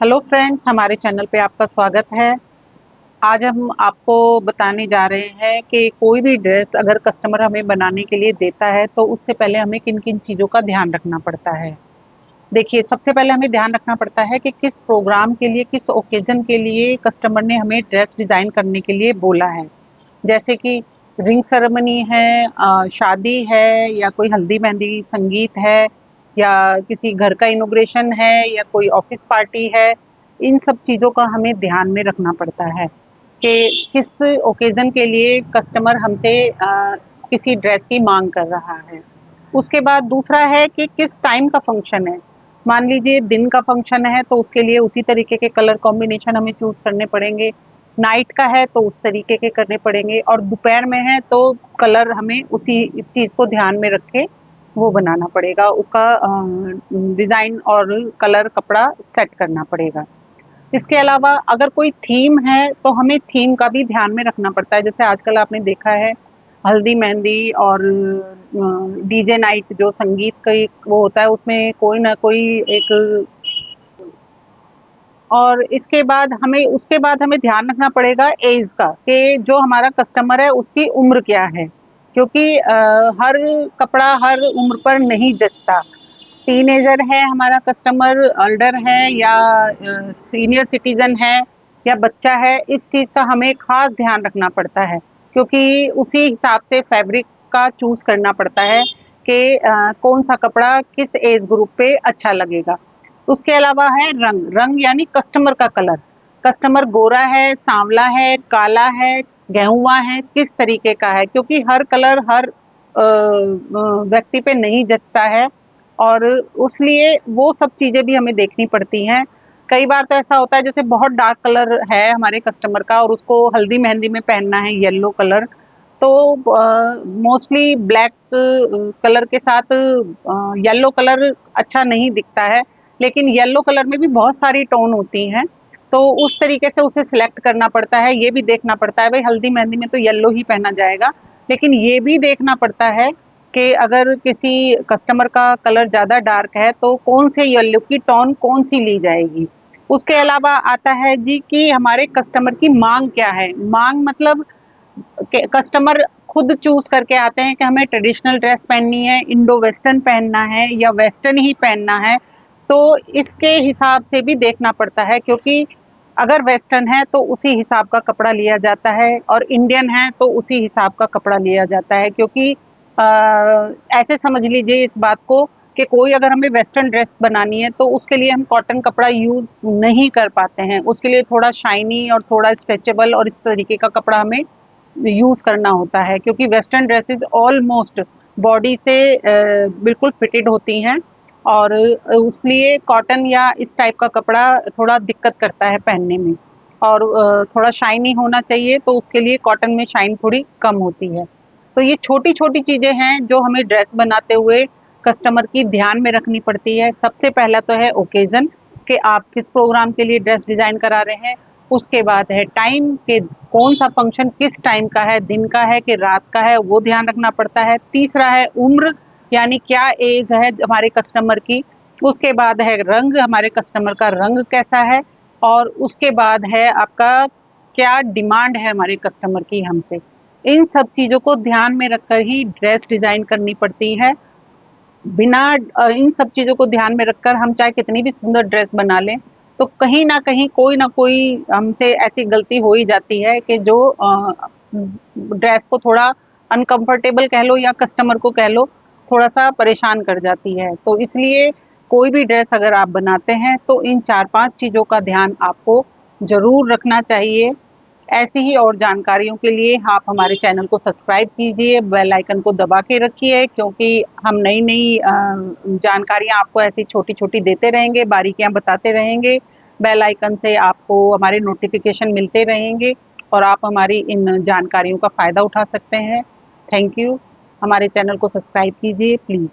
Hello friends, हमारे channel पे आपका स्वागत है। आज हम आपको बताने जा रहे हैं कि कोई भी ड्रेस अगर कस्टमर हमें बनाने के लिए देता है तो उससे पहले हमें किन किन चीज़ों का ध्यान रखना पड़ता है। देखिए, सबसे पहले हमें ध्यान रखना पड़ता है कि किस प्रोग्राम के लिए, किस ओकेजन के लिए कस्टमर ने हमें ड्रेस डिज़ाइन करने के लिए बोला है। जैसे कि रिंग सेरेमनी है, शादी है, या कोई हल्दी मेहंदी संगीत है, या किसी घर का इनॉग्रेशन है, या कोई ऑफिस पार्टी है। इन सब चीज़ों का हमें ध्यान में रखना पड़ता है कि किस ओकेजन के लिए कस्टमर हमसे किसी ड्रेस की मांग कर रहा है। उसके बाद दूसरा है कि किस टाइम का फंक्शन है। मान लीजिए दिन का फंक्शन है तो उसके लिए उसी तरीके के कलर कॉम्बिनेशन हमें चूज करने पड़ेंगे। नाइट का है तो उस तरीके के करने पड़ेंगे, और दोपहर में है तो कलर हमें उसी चीज़ को ध्यान में रख के वो बनाना पड़ेगा, उसका डिज़ाइन और कलर कपड़ा सेट करना पड़ेगा। इसके अलावा अगर कोई थीम है तो हमें थीम का भी ध्यान में रखना पड़ता है। जैसे आजकल आपने देखा है हल्दी मेहंदी और डीजे नाइट, जो संगीत का एक वो होता है, उसमें कोई ना कोई एक। और उसके बाद हमें ध्यान रखना पड़ेगा एज का, कि जो हमारा कस्टमर है उसकी उम्र क्या है, क्योंकि हर कपड़ा हर उम्र पर नहीं जचता। टीनेजर है हमारा कस्टमर, अल्डर है, या सीनियर सिटीजन है, या बच्चा है, इस चीज़ का हमें खास ध्यान रखना पड़ता है, क्योंकि उसी हिसाब से फैब्रिक का चूज करना पड़ता है कि कौन सा कपड़ा किस एज ग्रुप पे अच्छा लगेगा। उसके अलावा है रंग। रंग यानी कस्टमर का कलर। कस्टमर गोरा है, सांवला है, काला है, गेहुआ है, किस तरीके का है, क्योंकि हर कलर हर व्यक्ति पे नहीं जचता है। और उसलिए वो सब चीज़ें भी हमें देखनी पड़ती हैं। कई बार तो ऐसा होता है, जैसे बहुत डार्क कलर है हमारे कस्टमर का और उसको हल्दी मेहंदी में पहनना है येलो कलर, तो मोस्टली ब्लैक कलर के साथ येलो कलर अच्छा नहीं दिखता है। लेकिन येलो कलर में भी बहुत सारी टोन होती हैं, तो उस तरीके से उसे सिलेक्ट करना पड़ता है। ये भी देखना पड़ता है, भाई हल्दी मेहंदी में तो येलो ही पहना जाएगा, लेकिन ये भी देखना पड़ता है कि अगर किसी कस्टमर का कलर ज़्यादा डार्क है तो कौन से येलो की टोन कौन सी ली जाएगी। उसके अलावा आता है जी कि हमारे कस्टमर की मांग क्या है। मांग मतलब कस्टमर खुद चूज करके आते हैं कि हमें ट्रेडिशनल ड्रेस पहननी है, इंडो वेस्टर्न पहनना है, या वेस्टर्न ही पहनना है। तो इसके हिसाब से भी देखना पड़ता है, क्योंकि अगर वेस्टर्न है तो उसी हिसाब का कपड़ा लिया जाता है, और इंडियन है तो उसी हिसाब का कपड़ा लिया जाता है। क्योंकि ऐसे समझ लीजिए इस बात को कि कोई अगर हमें वेस्टर्न ड्रेस बनानी है तो उसके लिए हम कॉटन कपड़ा यूज नहीं कर पाते हैं। उसके लिए थोड़ा शाइनी और थोड़ा स्ट्रेचेबल और इस तरीके का कपड़ा हमें यूज करना होता है, क्योंकि वेस्टर्न ड्रेसेस ऑलमोस्ट बॉडी से बिल्कुल फिटेड होती हैं, और उसलिए कॉटन या इस टाइप का कपड़ा थोड़ा दिक्कत करता है पहनने में। और थोड़ा शाइनी होना चाहिए, तो उसके लिए कॉटन में शाइन थोड़ी कम होती है। तो ये छोटी छोटी चीजें हैं जो हमें ड्रेस बनाते हुए कस्टमर की ध्यान में रखनी पड़ती है। सबसे पहला तो है ओकेजन, कि आप किस प्रोग्राम के लिए ड्रेस डिजाइन करा रहे हैं। उसके बाद है टाइम, के कौन सा फंक्शन किस टाइम का है, दिन का है कि रात का है, वो ध्यान रखना पड़ता है। तीसरा है उम्र, यानी क्या एज है हमारे कस्टमर की। उसके बाद है रंग, हमारे कस्टमर का रंग कैसा है। और उसके बाद है आपका क्या डिमांड है हमारे कस्टमर की हमसे। इन सब चीज़ों को ध्यान में रखकर ही ड्रेस डिज़ाइन करनी पड़ती है। बिना इन सब चीज़ों को ध्यान में रखकर हम चाहे कितनी भी सुंदर ड्रेस बना लें, तो कहीं न कहीं कोई ना कोई हमसे ऐसी गलती हो ही जाती है कि जो ड्रेस को थोड़ा अनकम्फर्टेबल कह लो, या कस्टमर को कह लो थोड़ा-सा परेशान कर जाती है। तो इसलिए कोई भी ड्रेस अगर आप बनाते हैं तो इन 4-5 चीज़ों का ध्यान आपको ज़रूर रखना चाहिए। ऐसी ही और जानकारियों के लिए आप हमारे चैनल को सब्सक्राइब कीजिए, बेल आइकन को दबा के रखिए, क्योंकि हम नई-नई जानकारियाँ आपको ऐसी छोटी-छोटी देते रहेंगे, बारीकियाँ बताते रहेंगे। बेल आइकन से आपको हमारे नोटिफ़िकेशन मिलते रहेंगे और आप हमारी इन जानकारियों का फ़ायदा उठा सकते हैं। Thank you. हमारे चैनल को सब्सक्राइब कीजिए प्लीज़।